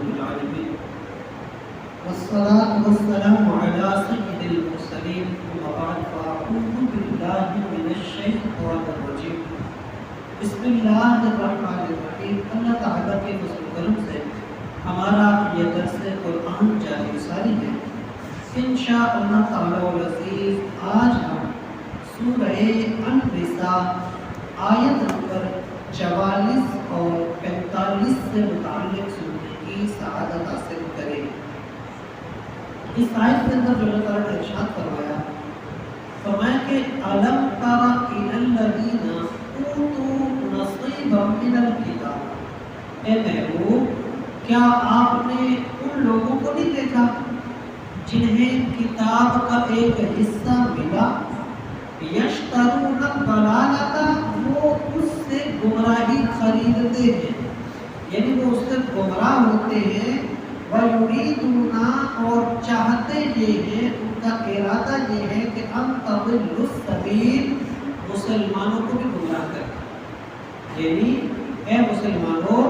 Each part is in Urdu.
رب العالمين والصلاة والسلام على سيد المرسلين وبعد فأعوذ بالله من الشيطان الرجيم بسم اللہ الرحمن الرحیم۔ اللہ تعالیٰ کے فضل و کرم سے ہمارا یہ درس قرآن جاری ساری ہے۔ انشاءاللہ تعالیٰ العزیز آج ہم سورہ النساء آیت نمبر 44 اور 45 سے متعلق سننے کی سعادت حاصل کریں۔ اس آیت کے اندر جو اللہ تعالیٰ نے ارشاد فرمایا فرمایا کہ أَلَمْ تَرَ إِلَى الَّذِينَ أُوتُوا نَصِيبًا مِنَ الْكِتَابِ، اے محبوب کیا آپ نے ان لوگوں کو نہیں دیکھا جنہیں کتاب کا ایک حصہ ملا؟ یشترون الضلالۃ، وہ اس سے گمراہی خریدتے ہیں، یعنی وہ اس سے گمراہ ہوتے ہیں۔ وَيُرِيدُونَ، اور چاہتے یہ ہیں، ان کا ارادہ یہ ہے کہ أَن تَضِلُّوا السَّبِيلَ، مسلمانوں کو بھی گمراہ کریں۔ یعنی اے مسلمانوں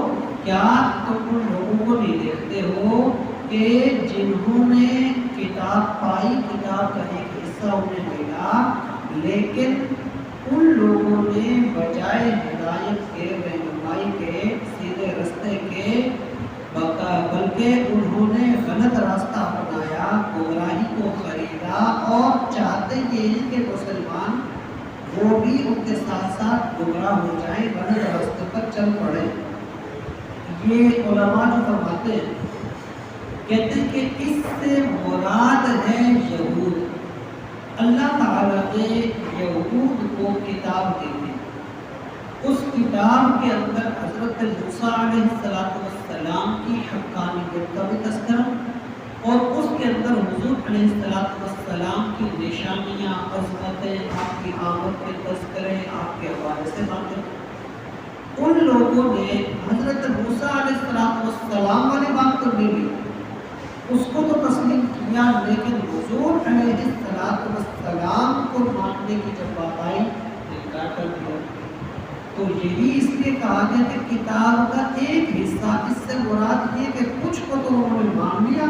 کیا تم ان لوگوں کو نہیں دیکھتے ہو کہ جنہوں نے کتاب پائی، کتاب کا ایک حصہ انہیں ملا، لیکن ان لوگوں نے بجائے ہدایت کے، رہنمائی کے، سیدھے رستے کے، بلکہ انہوں نے غلط راستہ اپنایا، گمراہی کو خریدا، اور چاہتے یہ ہیں کہ مسلمان وہ بھی ان کے ساتھ ساتھ گمراہ ہو جائیں، غلط راستے پر چل پڑے۔ یہ علماء جو فرماتے ہیں کہتے ہیں کہ اس سے مراد ہے یہود۔ اللہ تعالیٰ نے یہود کو کتاب دی تھی، اس کتاب کے اندر حضرت موسیٰ علیہ السلام کی حقانیت کا بھی تذکرہ، اور اس کے اندر حضور علیہ السلام کی نشانیاں، عظمتیں، آپ کی آمد کے تذکرے، آپ کے حوالے سے باتیں۔ ان لوگوں نے حضرت موسیٰ علیہ السلام والی بات تو نہیں لی، اس کو تو تسلیم کیا، لیکن حضور علیہ السلام کو ماننے کی جب بات آئی انکار کر دیا۔ تو یہی اس لیے کہا گیا کہ کتاب کا ایک حصہ، اس سے مراد یہ کہ کچھ کو تو انہوں نے مان لیا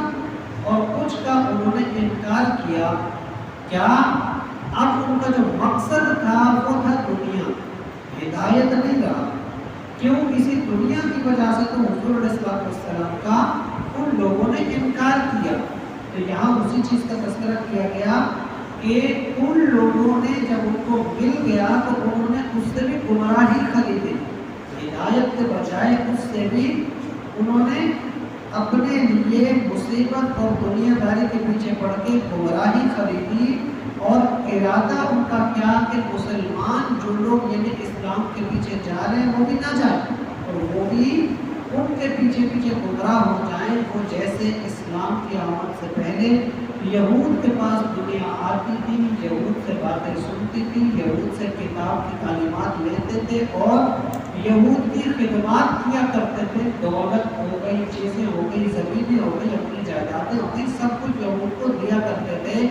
اور کچھ کا انہوں نے انکار کیا۔ کیا اب ان کا جو مقصد تھا وہ تھا دنیا، ہدایت نہیں رہا۔ کیوں؟ کسی دنیا کی وجہ سے تو حضور علیہ السلام کا ان لوگوں نے انکار کیا۔ تو یہاں اسی چیز کا تذکرہ کیا گیا کہ ان لوگوں نے جب ان کو مل گیا تو انہوں نے اس سے بھی گمراہی خریدی، ہدایت کے بجائے اس سے بھی انہوں نے اپنے لیے مصیبت اور دنیا داری کے پیچھے پڑ کے گمراہی خریدی۔ اور ارادہ ان کا کیا کہ مسلمان جو لوگ یعنی اسلام کے پیچھے جا رہے ہیں وہ بھی نہ جائیں، اور وہ بھی ان کے پیچھے پیچھے گمراہ ہو جائیں۔ وہ جیسے اسلام کی آمد سے پہلے یہود کے پاس دنیا آتی تھی، یہود سے باتیں سنتی تھی، یہود سے کتاب کی تعلیمات لیتے تھے اور یہود کی خدمات کیا کرتے تھے۔ دولت ہو گئی، چیزیں ہو گئی، زمینیں ہو گئی، اپنی جائیدادیں ہو گئی، سب کچھ یہود کو دیا کرتے تھے۔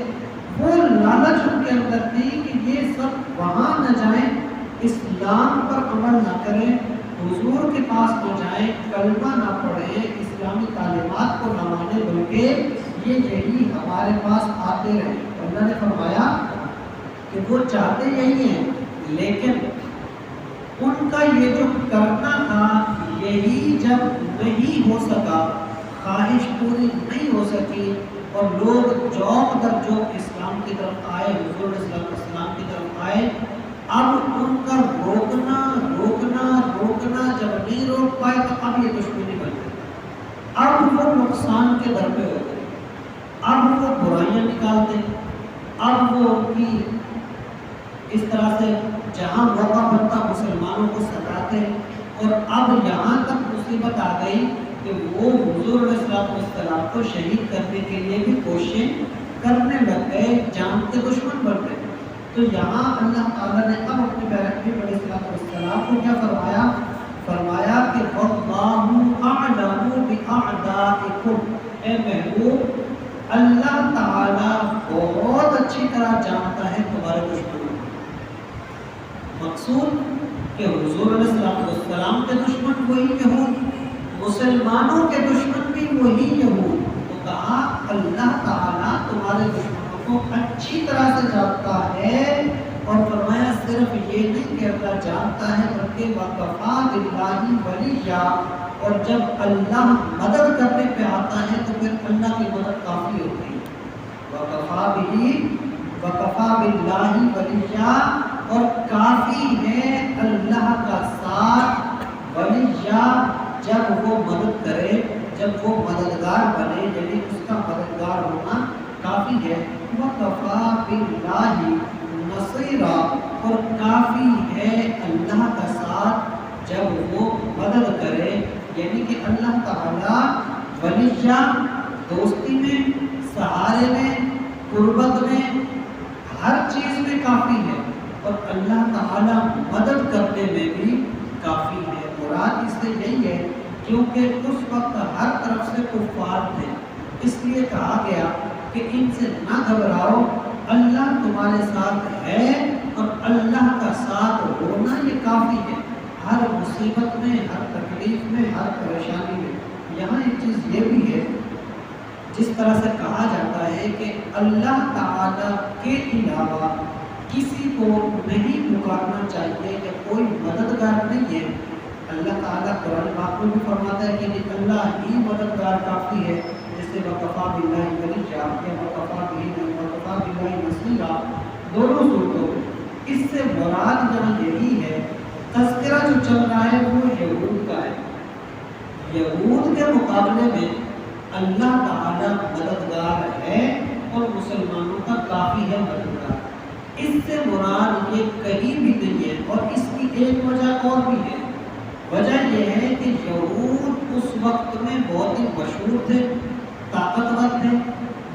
وہ لالچ ان کے اندر تھی کہ یہ سب وہاں نہ جائیں، اسلام پر عمل نہ کریں، حضور کے پاس نہ جائیں، کلمہ نہ پڑھیں، اسلامی تعلیمات کو نہ مانیں، بلکہ یہ یہی ہمارے پاس آتے رہے۔ اللہ نے فرمایا کہ وہ چاہتے یہی ہیں، لیکن ان کا یہ جو کرنا تھا یہی جب نہیں ہو سکا، خواہش پوری نہیں ہو سکی، اور لوگ جوق در جوق اسلام کی طرف آئے، حضور علیہ السلام کی طرف آئے، اب ان کا روکنا جب نہیں روک پائے تو اب یہ دشمنی بن گئی۔ اب وہ نقصان کے در پہ ہو گئے، اب وہ برائیاں نکالتے، اب وہ ان کی اس طرح سے جہاں موقع بنتا مسلمانوں کو ستاتے، اور اب یہاں تک مصیبت آ گئی کہ وہ حضور علیہ السلام کو شہید کرنے کے لیے بھی کوششیں کرنے لگ گئے، جان کے دشمن بن گئے۔ تو یہاں اللہ تعالیٰ نے اب اپنے پیغمبر علیہ السلام کو کیا فرمایا کہ وَاللَّهُ أَعْلَمُ بِأَعْدَائِكُمْ، اے محبوب اللہ تعالیٰ بہت اچھی طرح جانتا ہے تمہارے دشمنوں۔ مقصود کہ حضور علیہ السلام کے دشمن وہی یہود، مسلمانوں کے دشمن بھی بھی وہی یہود، تو کہا اللہ تعالیٰ تمہارے دشمنوں کو اچھی طرح سے جانتا ہے، اور فرمایا صرف یہ نہیں کہ اللہ جانتا ہے بلکہ وَكَفَى بِاللَّهِ وَلِيًّا، اور جب اللہ مدد کرنے پہ آتا ہے تو پھر اللہ کی مدد کافی ہوتی ہے۔ وَكَفَى بِاللَّهِ وَلِيًّا، اور کافی ہے اللہ کا ساتھ، ولیہ جب وہ مدد کرے، جب وہ مددگار بنے، یعنی اس کا مددگار ہونا کافی ہے۔ وَكَفَى بِاللَّهِ نصیرا، اور کافی ہے اللہ کا ساتھ جب وہ مدد کرے، یعنی کہ اللہ تعالیٰ ولیہ دوستی میں، سہارے میں، قربت میں، ہر چیز میں کافی ہے، اور اللہ تعالیٰ مدد کرنے میں بھی کافی ہے۔ مراد اس سے یہی ہے کیونکہ اس وقت ہر طرف سے کفار تھے، اس لیے کہا گیا کہ ان سے نہ گھبراؤ، اللہ تمہارے ساتھ ہے، اور اللہ کا ساتھ ہونا یہ کافی ہے ہر مصیبت میں، ہر تکلیف میں، ہر پریشانی میں۔ یہاں ایک چیز یہ بھی ہے، جس طرح سے کہا جاتا ہے کہ اللہ تعالیٰ کے علاوہ کسی کو نہیں پکارنا چاہیے، کہ کوئی مددگار نہیں ہے۔ اللہ تعالیٰ قرآن پاک میں بھی فرماتا ہے کہ اللہ ہی مددگار کافی ہے، جیسے وَكَفَى بِاللَّهِ وَلِيًّا یا وَكَفَى بِاللَّهِ نَصِيرًا، دونوں صورتوں میں۔ اس سے مراد یہاں یہی ہے، تذکرہ جو چل رہا ہے وہ یہود کا ہے۔ یہود کے مقابلے میں اللہ تعالیٰ مددگار ہے، اور مسلمانوں کا کافی ہے مددگار۔ اس سے مراد یہ کہیں بھی نہیں ہے، اور اس کی ایک وجہ اور بھی ہے۔ وجہ یہ ہے کہ یہود اس وقت میں بہت ہی مشہور تھے، طاقتور تھے،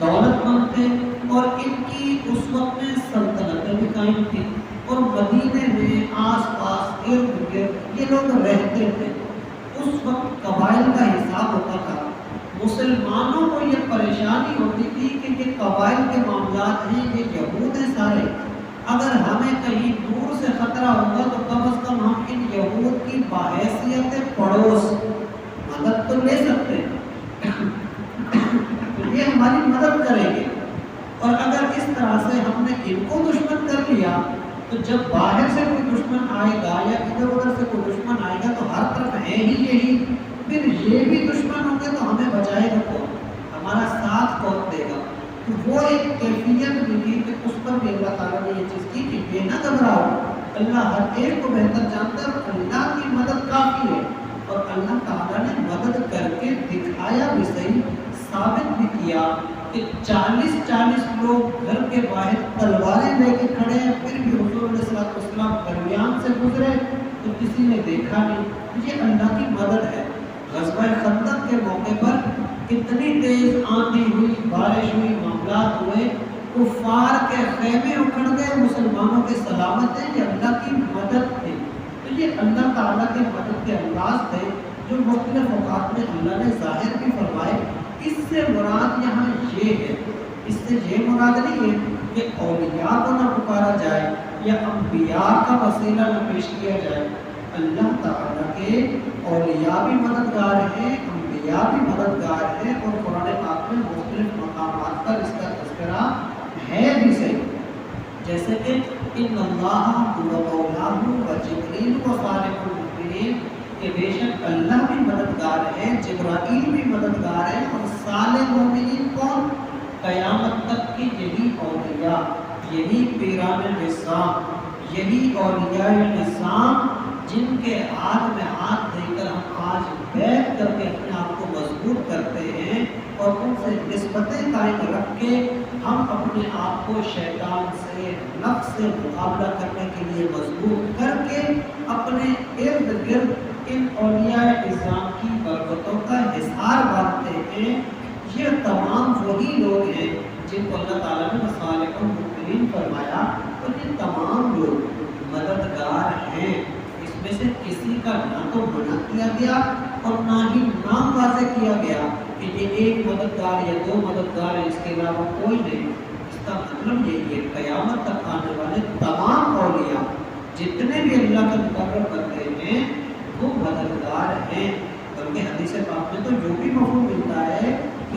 دولت مند تھے، اور ان کی اس وقت میں سلطنتیں بھی قائم تھیں، اور مدینے میں آس پاس ارد گرد یہ لوگ رہتے تھے۔ اس وقت قبائل کا حساب ہوتا تھا۔ مسلمانوں کو یہ پریشانی ہوتی تھی کہ یہ قبائل کے معاملات ہیں، یہ یہود ہیں سارے، اگر ہمیں کہیں دور سے خطرہ ہوگا تو کم از کم ہم ان یہود کی باحیثیت پڑوس مدد تو لے سکتے ہیں، یہ ہماری مدد کریں گے۔ اور اگر اس طرح سے ہم نے ان کو دشمن کر لیا تو جب باہر سے کوئی دشمن آئے گا یا ادھر ادھر سے کوئی دشمن آئے گا تو ہر طرف ہے ہی یہی، پھر یہ بھی دشمن ہوں گے تو ہمیں بچائے گا کون، ہمارا ساتھ کون دے گا؟ تو وہ ایک کیفیت بھی تھی کہ اس پر بھی اللہ تعالیٰ نے یہ چیز کی کہ بے نہ گھبراؤ، اللہ ہر ایک کو بہتر جانتا ہے، اور اللہ کی مدد کافی ہے۔ اور اللہ تعالیٰ نے مدد کر کے دکھایا بھی صحیح، ثابت بھی کیا کہ 40 لوگ گھر کے باہر تلواریں لے کے کھڑے ہیں، پھر بھی حضور علیہ السلام درمیان سے گزرے تو کسی نے دیکھا نہیں۔ یہ اللہ کی مدد ہے۔ غزوہ خندق کے موقع پر کتنی تیز آندھی ہوئی، بارش ہوئی، معاملات ہوئے، کفار کے خیمے اکھڑ گئے، مسلمانوں کے سلامت ہیں، یہ اللہ کی مدد تھی۔ تو یہ اللہ تعالیٰ کے مدد کے انداز تھے جو مختلف اوقات میں اللہ نے ظاہر بھی فرمائے۔ اس سے مراد یہاں یہ ہے، اس سے یہ مراد نہیں ہے کہ اولیاء کو نہ پکارا جائے یا انبیاء کا وسیلہ نہ پیش کیا جائے۔ اللہ تعالیٰ کے اولیاء بھی مددگار ہیں، انبیاء بھی مددگار ہیں، اور قرآن پاک میں مختلف مقامات پر اس کا تذکرہ ہے بھی صحیح، جیسے کہ ان اللہ هو مولاه وجبریل وصالح المؤمنین، کہ بے شک اللہ بھی مددگار ہے، جبرائیل بھی مددگار ہے، اور صالح مومنین کون؟ قیامت تک کی یہی اولیاء، یہی پیران نظام، یہی اولیاء نظام جن کے ہاتھ میں ہاتھ دے کر ہم آج بیٹھ کر کے اپنے آپ کو مضبوط کرتے ہیں، اور ان سے نسبتیں قائم رکھ کے ہم اپنے آپ کو شیطان سے، نفس سے مقابلہ کرنے کے لیے مضبوط کر کے اپنے ارد گرد ان اولیاء نظام کی برکتوں کا حصار باندھتے ہیں۔ یہ تمام وہی لوگ ہیں جن کو اللہ تعالیٰ نے صالح المؤمنین فرمایا، تو یہ تمام لوگ مددگار ہیں۔ اس میں سے کسی کا نہ تو منع کیا گیا اور نہ ہی نام واضح کیا گیا کہ یہ ایک مددگار یا دو مددگار ہیں، اس کے علاوہ کوئی نہیں۔ اس کا مطلب یہی ہے قیامت تک آنے والے تمام اولیاء جتنے بھی اللہ کا مقرر کرتے ہیں وہ مددگار ہیں۔ بلکہ حدیث پاک میں تو جو بھی مفہوم ملتا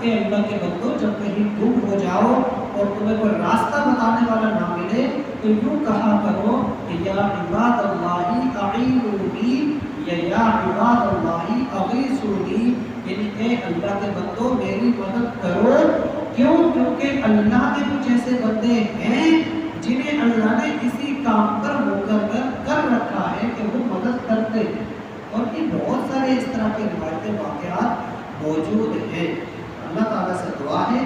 کہ اللہ کے بندو جب کہیں گم ہو جاؤ اور تمہیں کوئی راستہ بتانے والا نہ ملے تو یوں کہا کرو کہ یا عباد اللہ اعینونی یا عباد اللہ اغیثونی، یعنی اے اللہ کے بندو میری مدد کرو. کیوں؟ کیونکہ اللہ کے کچھ ایسے بندے ہیں جنہیں اللہ نے اسی کام پر مقرر کر رکھا ہے کہ وہ مدد کرتے ہیں. اور یہ بہت سارے اس طرح کے روایتیں واقعات موجود ہیں. اللہ تعالیٰ سے دعا ہے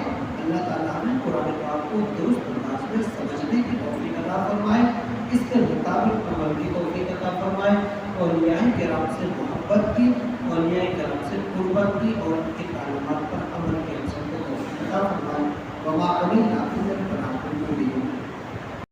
اللہ تعالیٰ ہمیں قرآن پاک کو درست انداز میں سمجھنے کی توفیق عطا فرمائے، اس کے مطابق عمل کی توفیق عطا فرمائے، اولیاء کرام سے محبت کی، اولیاء کرام سے قربت کی اور ان کی تعلیمات